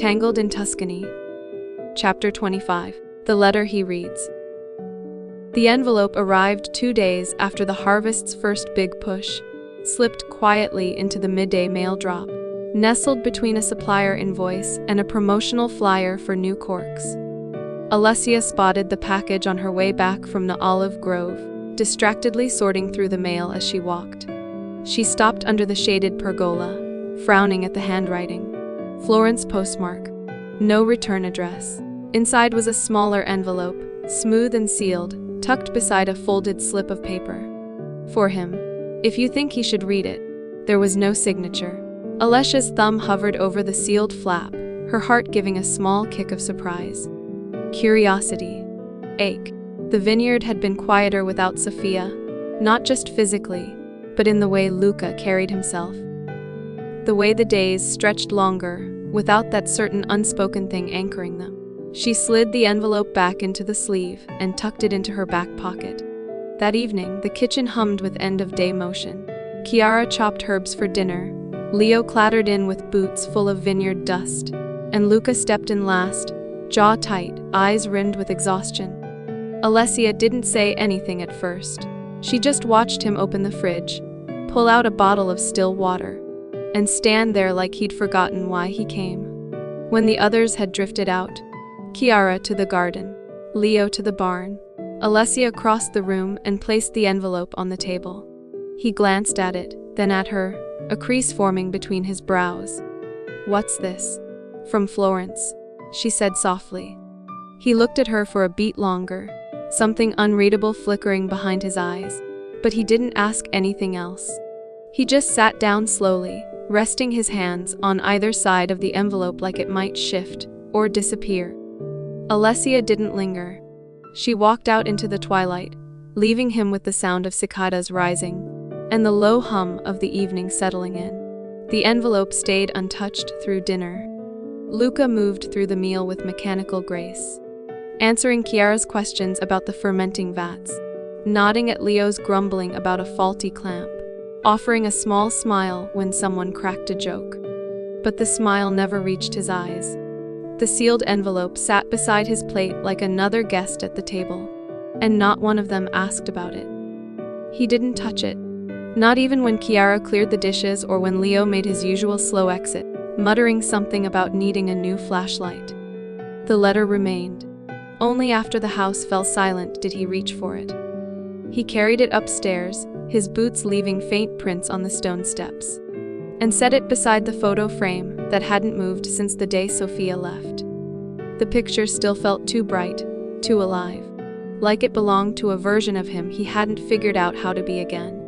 Tangled in Tuscany. Chapter 25. The Letter He Reads. The envelope arrived 2 days after the harvest's first big push, slipped quietly into the midday mail drop, nestled between a supplier invoice and a promotional flyer for new corks. Alessia spotted the package on her way back from the olive grove, distractedly sorting through the mail as she walked. She stopped under the shaded pergola, frowning at the handwriting. Florence postmark. No return address. Inside was a smaller envelope, smooth and sealed, tucked beside a folded slip of paper. For him. If you think he should read it. There was no signature. Alessia's thumb hovered over the sealed flap, her heart giving a small kick of surprise. Curiosity. Ache. The vineyard had been quieter without Sophia, not just physically, but in the way Luca carried himself. The way the days stretched longer, without that certain unspoken thing anchoring them. She slid the envelope back into the sleeve and tucked it into her back pocket. That evening, the kitchen hummed with end-of-day motion. Chiara chopped herbs for dinner, Leo clattered in with boots full of vineyard dust, and Luca stepped in last, jaw tight, eyes rimmed with exhaustion. Alessia didn't say anything at first. She just watched him open the fridge, pull out a bottle of still water, and stand there like he'd forgotten why he came. When the others had drifted out, Chiara to the garden, Leo to the barn, Alessia crossed the room and placed the envelope on the table. He glanced at it, then at her, a crease forming between his brows. "What's this?" "From Florence," she said softly. He looked at her for a beat longer, something unreadable flickering behind his eyes, but he didn't ask anything else. He just sat down slowly, resting his hands on either side of the envelope like it might shift or disappear. Alessia didn't linger. She walked out into the twilight, leaving him with the sound of cicadas rising and the low hum of the evening settling in. The envelope stayed untouched through dinner. Luca moved through the meal with mechanical grace, answering Chiara's questions about the fermenting vats, nodding at Leo's grumbling about a faulty clamp, offering a small smile when someone cracked a joke. But the smile never reached his eyes. The sealed envelope sat beside his plate like another guest at the table, and not one of them asked about it. He didn't touch it, not even when Chiara cleared the dishes or when Leo made his usual slow exit, muttering something about needing a new flashlight. The letter remained. Only after the house fell silent did he reach for it. He carried it upstairs, his boots leaving faint prints on the stone steps, and set it beside the photo frame that hadn't moved since the day Sophia left. The picture still felt too bright, too alive, like it belonged to a version of him he hadn't figured out how to be again.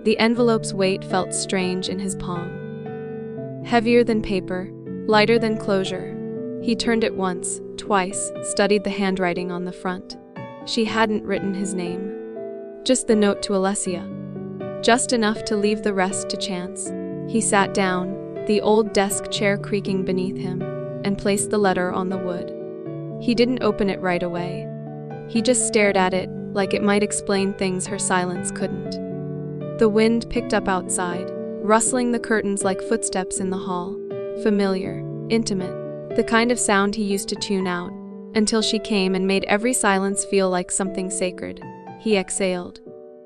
The envelope's weight felt strange in his palm. Heavier than paper, lighter than closure. He turned it once, twice, studied the handwriting on the front. She hadn't written his name. Just the note to Alessia. Just enough to leave the rest to chance. He sat down, the old desk chair creaking beneath him, and placed the letter on the wood. He didn't open it right away. He just stared at it, like it might explain things her silence couldn't. The wind picked up outside, rustling the curtains like footsteps in the hall. Familiar, intimate, the kind of sound he used to tune out, until she came and made every silence feel like something sacred. He exhaled.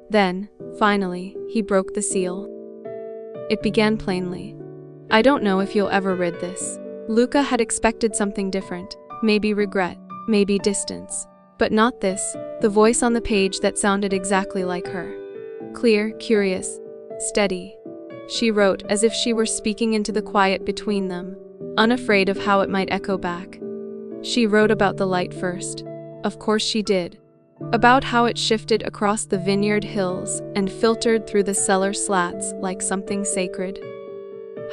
Then, finally, he broke the seal. It began plainly. "I don't know if you'll ever read this." Luca had expected something different, maybe regret, maybe distance. But not this, the voice on the page that sounded exactly like her. Clear, curious, steady. She wrote as if she were speaking into the quiet between them, unafraid of how it might echo back. She wrote about the light first. Of course she did. About how it shifted across the vineyard hills and filtered through the cellar slats like something sacred.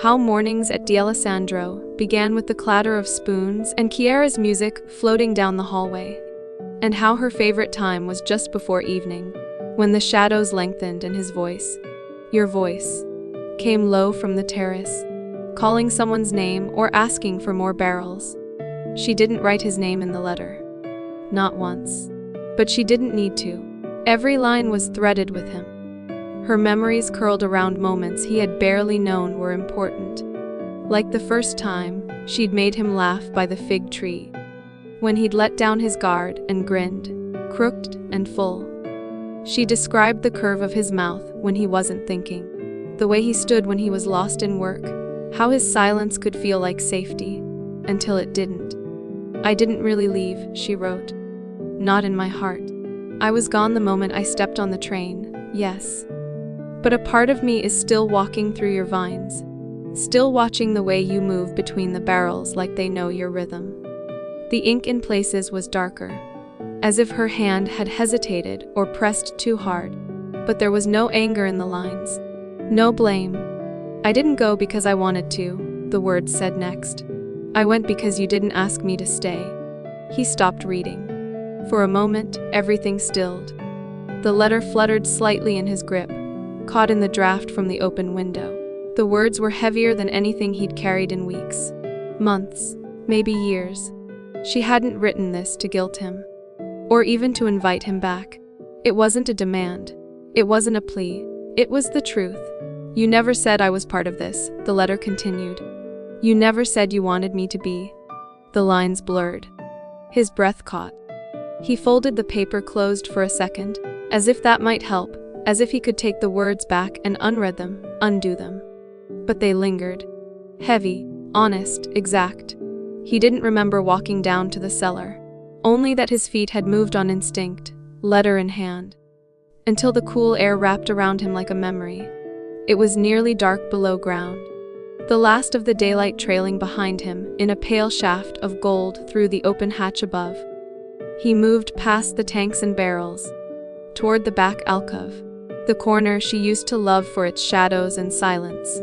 How mornings at D'Alessandro began with the clatter of spoons and Chiara's music floating down the hallway. And how her favorite time was just before evening, when the shadows lengthened and his voice, your voice, came low from the terrace, calling someone's name or asking for more barrels. She didn't write his name in the letter. Not once. But she didn't need to. Every line was threaded with him. Her memories curled around moments he had barely known were important. Like the first time, she'd made him laugh by the fig tree. When he'd let down his guard and grinned, crooked and full. She described the curve of his mouth when he wasn't thinking, the way he stood when he was lost in work, how his silence could feel like safety, until it didn't. I didn't really leave, she wrote. Not in my heart. I was gone the moment I stepped on the train, yes. But a part of me is still walking through your vines, still watching the way you move between the barrels like they know your rhythm. The ink in places was darker, as if her hand had hesitated or pressed too hard, but there was no anger in the lines, no blame. I didn't go because I wanted to, the words said next. I went because you didn't ask me to stay. He stopped reading. For a moment, everything stilled. The letter fluttered slightly in his grip, caught in the draft from the open window. The words were heavier than anything he'd carried in weeks, months, maybe years. She hadn't written this to guilt him, or even to invite him back. It wasn't a demand. It wasn't a plea. It was the truth. You never said I was part of this, the letter continued. You never said you wanted me to be. The lines blurred. His breath caught. He folded the paper closed for a second, as if that might help, as if he could take the words back and unread them, undo them. But they lingered. Heavy, honest, exact. He didn't remember walking down to the cellar, only that his feet had moved on instinct, letter in hand, until the cool air wrapped around him like a memory. It was nearly dark below ground, the last of the daylight trailing behind him in a pale shaft of gold through the open hatch above. He moved past the tanks and barrels, toward the back alcove, the corner she used to love for its shadows and silence.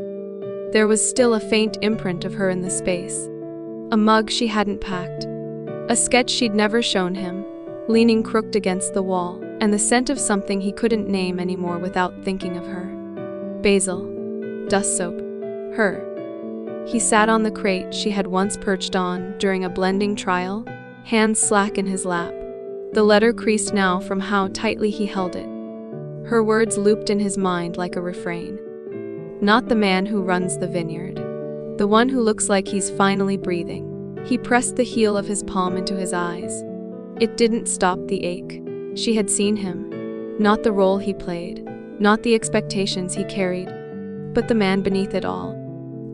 There was still a faint imprint of her in the space. A mug she hadn't packed, a sketch she'd never shown him, leaning crooked against the wall, and the scent of something he couldn't name anymore without thinking of her. Basil. Dust soap. Her. He sat on the crate she had once perched on during a blending trial, hands slack in his lap. The letter creased now from how tightly he held it. Her words looped in his mind like a refrain. Not the man who runs the vineyard. The one who looks like he's finally breathing. He pressed the heel of his palm into his eyes. It didn't stop the ache. She had seen him. Not the role he played, not the expectations he carried, but the man beneath it all.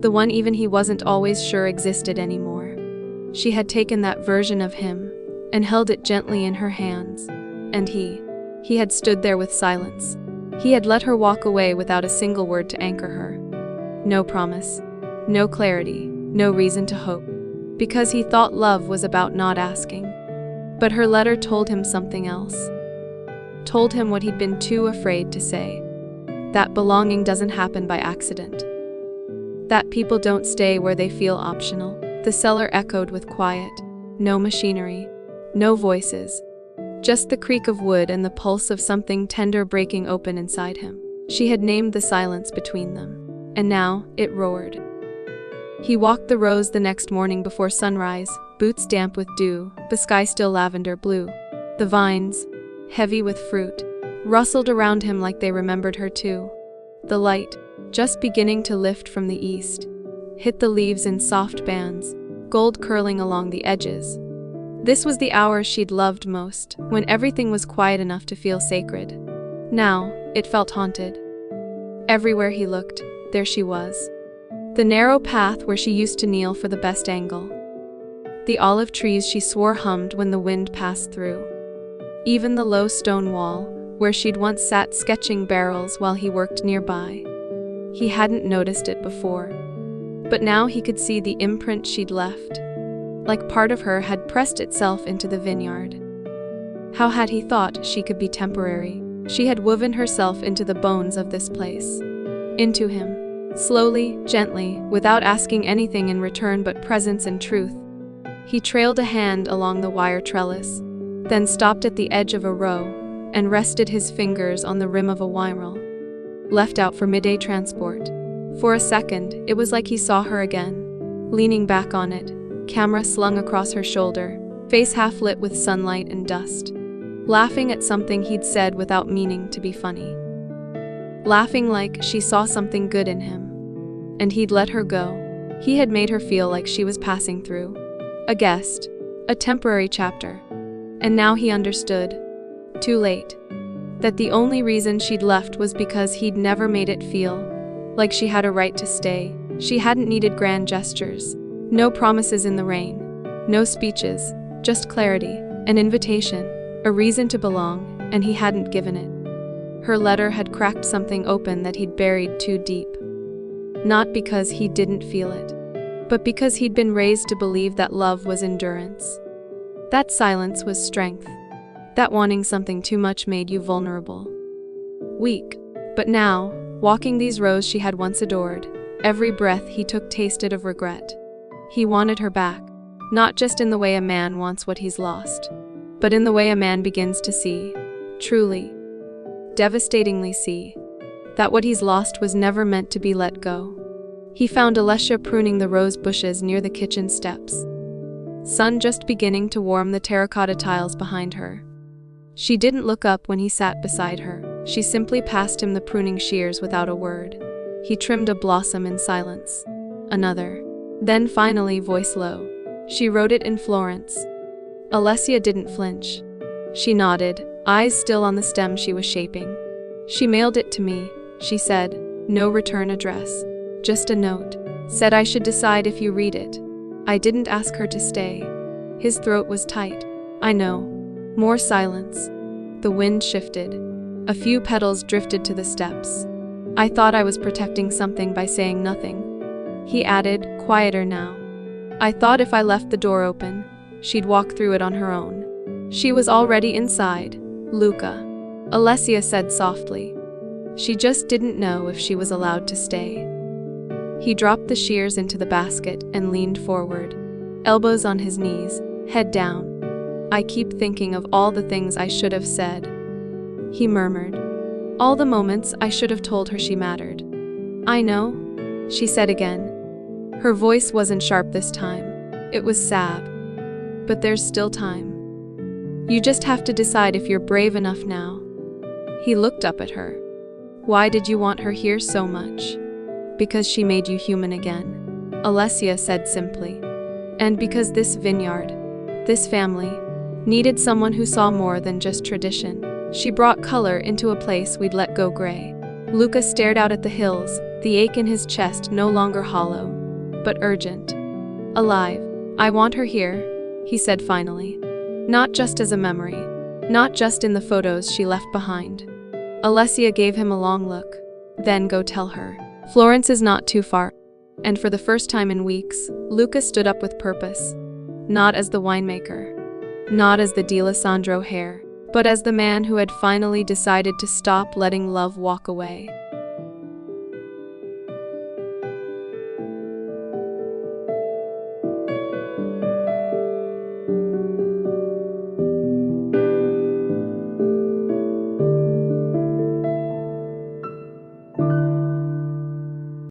The one even he wasn't always sure existed anymore. She had taken that version of him and held it gently in her hands. And he had stood there with silence. He had let her walk away without a single word to anchor her. No promise. No clarity, no reason to hope, because he thought love was about not asking. But her letter told him something else. Told him what he'd been too afraid to say. That belonging doesn't happen by accident. That people don't stay where they feel optional. The cellar echoed with quiet. No machinery, no voices. Just the creak of wood and the pulse of something tender breaking open inside him. She had named the silence between them, and now it roared. He walked the rows the next morning before sunrise, boots damp with dew, the sky still lavender blue. The vines, heavy with fruit, rustled around him like they remembered her too. The light, just beginning to lift from the east, hit the leaves in soft bands, gold curling along the edges. This was the hour she'd loved most, when everything was quiet enough to feel sacred. Now, it felt haunted. Everywhere he looked, there she was. The narrow path where she used to kneel for the best angle. The olive trees she swore hummed when the wind passed through. Even the low stone wall, where she'd once sat sketching barrels while he worked nearby. He hadn't noticed it before. But now he could see the imprint she'd left. Like part of her had pressed itself into the vineyard. How had he thought she could be temporary? She had woven herself into the bones of this place. Into him. Slowly, gently, without asking anything in return but presence and truth. He trailed a hand along the wire trellis, then stopped at the edge of a row and rested his fingers on the rim of a wine left out for midday transport. For a second, it was like he saw her again, leaning back on it, camera slung across her shoulder, face half lit with sunlight and dust, laughing at something he'd said without meaning to be funny. Laughing like she saw something good in him. And he'd let her go. He had made her feel like she was passing through. A guest. A temporary chapter. And now he understood. Too late. That the only reason she'd left was because he'd never made it feel like she had a right to stay. She hadn't needed grand gestures. No promises in the rain. No speeches. Just clarity. An invitation. A reason to belong, and he hadn't given it. Her letter had cracked something open that he'd buried too deep. Not because he didn't feel it, but because he'd been raised to believe that love was endurance. That silence was strength. That wanting something too much made you vulnerable. Weak. But now, walking these rows she had once adored, every breath he took tasted of regret. He wanted her back, not just in the way a man wants what he's lost, but in the way a man begins to see, truly, devastatingly see, that what he's lost was never meant to be let go. He found Alessia pruning the rose bushes near the kitchen steps. Sun just beginning to warm the terracotta tiles behind her. She didn't look up when he sat beside her. She simply passed him the pruning shears without a word. He trimmed a blossom in silence. Another. Then finally, voice low. She wrote it in Florence. Alessia didn't flinch. She nodded, eyes still on the stem she was shaping. She mailed it to me, she said. No return address. Just a note. Said I should decide if you read it. I didn't ask her to stay. His throat was tight. I know. More silence. The wind shifted. A few petals drifted to the steps. I thought I was protecting something by saying nothing. He added, quieter now. I thought if I left the door open, she'd walk through it on her own. She was already inside. Luca. Alessia said softly. She just didn't know if she was allowed to stay. He dropped the shears into the basket and leaned forward, elbows on his knees, head down. I keep thinking of all the things I should have said. He murmured. All the moments I should have told her she mattered. I know, she said again. Her voice wasn't sharp this time. It was sad. But there's still time. You just have to decide if you're brave enough now. He looked up at her. Why did you want her here so much? Because she made you human again, Alessia said simply. And because this vineyard, this family, needed someone who saw more than just tradition. She brought color into a place we'd let go gray. Luca stared out at the hills, the ache in his chest no longer hollow, but urgent. Alive. I want her here, he said finally. Not just as a memory. Not just in the photos she left behind. Alessia gave him a long look. Then go tell her. Florence is not too far. And for the first time in weeks, Luca stood up with purpose. Not as the winemaker. Not as the D'Alessandro heir, but as the man who had finally decided to stop letting love walk away.